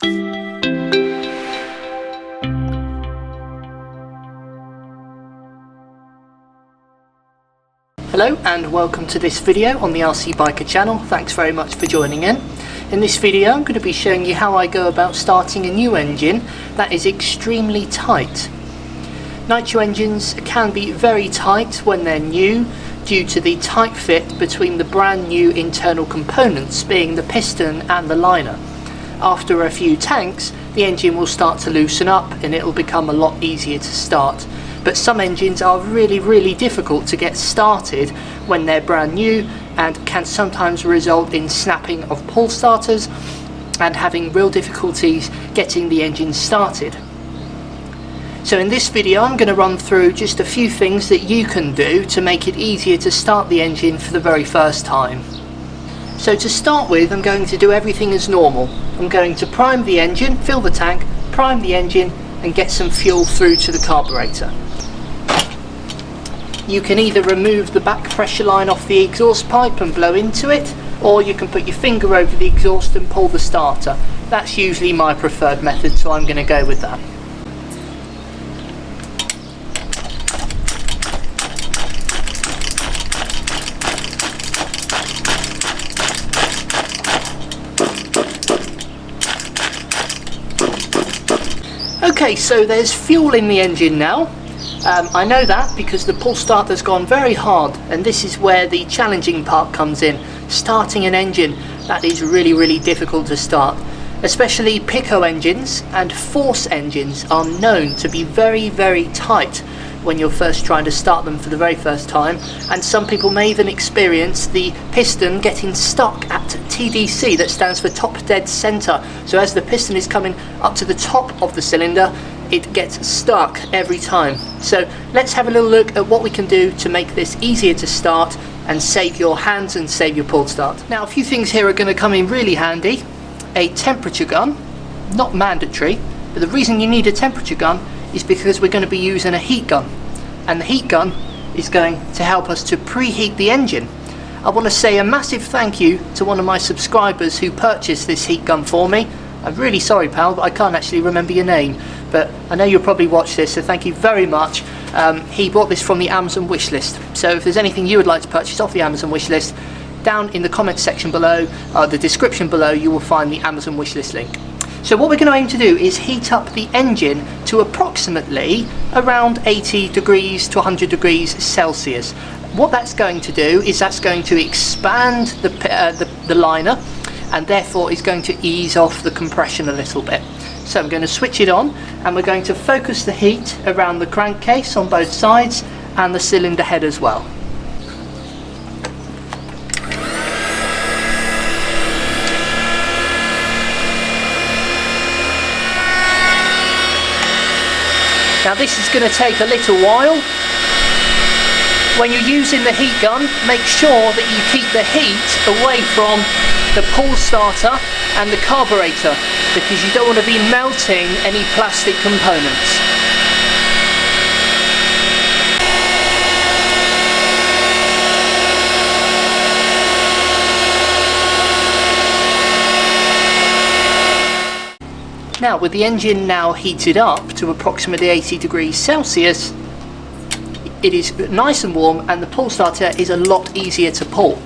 Hello and welcome to this video on the RC Biker channel. Thanks very much for joining in. In this video I'm going to be showing you how I go about starting a new engine that is extremely tight. Nitro engines can be very tight when they're new due to the tight fit between the brand new internal components, being the piston and the liner. After a few tanks, the engine will start to loosen up and it will become a lot easier to start. But some engines are really difficult to get started when they're brand new and can sometimes result in snapping of pull starters and having real difficulties getting the engine started. So in this video I'm going to run through just a few things that you can do to make it easier to start the engine for the very first time. So to start with, I'm going to do everything as normal. I'm going to prime the engine, fill the tank, prime the engine and get some fuel through to the carburetor. You can either remove the back pressure line off the exhaust pipe and blow into it, or you can put your finger over the exhaust and pull the starter. That's usually my preferred method, so I'm going to go with that. Okay, so there's fuel in the engine now. I know that because the pull starter's gone very hard, and this is where the challenging part comes in. Starting an engine that is really difficult to start. Especially Pico engines and force engines are known to be very tight when you're first trying to start them for the very first time, and some people may even experience the piston getting stuck at TDC, that stands for top dead center. So as the piston is coming up to the top of the cylinder, it gets stuck every time. So let's have a little look at what we can do to make this easier to start and save your hands and save your pull start. Now a few things here are going to come in really handy. A temperature gun, not mandatory, but the reason you need a temperature gun is because we're going to be using a heat gun, and the heat gun is going to help us to preheat the engine. I want to say a massive thank you to one of my subscribers who purchased this heat gun for me. I'm really sorry, pal, but I can't actually remember your name, but I know you'll probably watch this, so thank you very much. He bought this from the Amazon wishlist, so if there's anything you would like to purchase off the Amazon wishlist, down in the comments section below, the description below, you will find the Amazon wishlist link. So what we're going to aim to do is heat up the engine to approximately around 80 degrees to 100 degrees Celsius. What that's going to do is that's going to expand the liner, and therefore is going to ease off the compression a little bit. So I'm going to switch it on, and we're going to focus the heat around the crankcase on both sides and the cylinder head as well. Now this is going to take a little while. When you're using the heat gun, make sure that you keep the heat away from the pull starter and the carburetor, because you don't want to be melting any plastic components. Now with the engine now heated up to approximately 80 degrees Celsius, it is nice and warm and the pull starter is a lot easier to pull.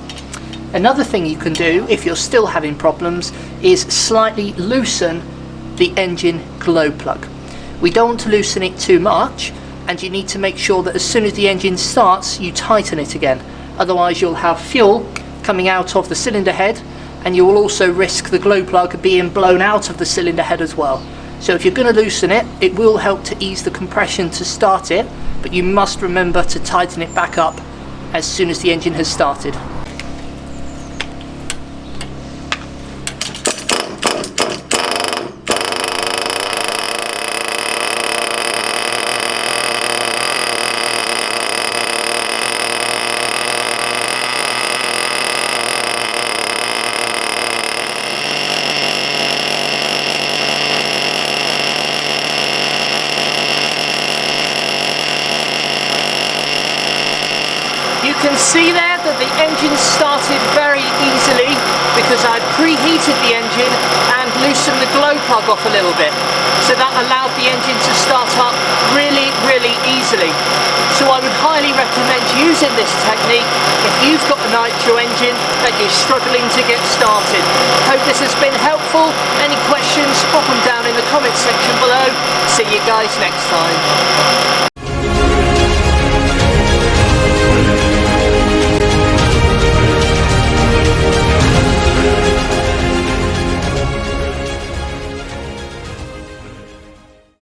Another thing you can do if you're still having problems is slightly loosen the engine glow plug. We don't want to loosen it too much, and you need to make sure that as soon as the engine starts you tighten it again. Otherwise you'll have fuel coming out of the cylinder head, and you will also risk the glow plug being blown out of the cylinder head as well. So if you're going to loosen it, it will help to ease the compression to start it, but you must remember to tighten it back up as soon as the engine has started. You can see there that the engine started very easily because I preheated preheated the engine and loosened the glow plug off a little bit. So that allowed the engine to start up really, really easily. So I would highly recommend using this technique if you've got a Nitro engine that you're struggling to get started. Hope this has been helpful. Any questions, pop them down in the comments section below. See you guys next time.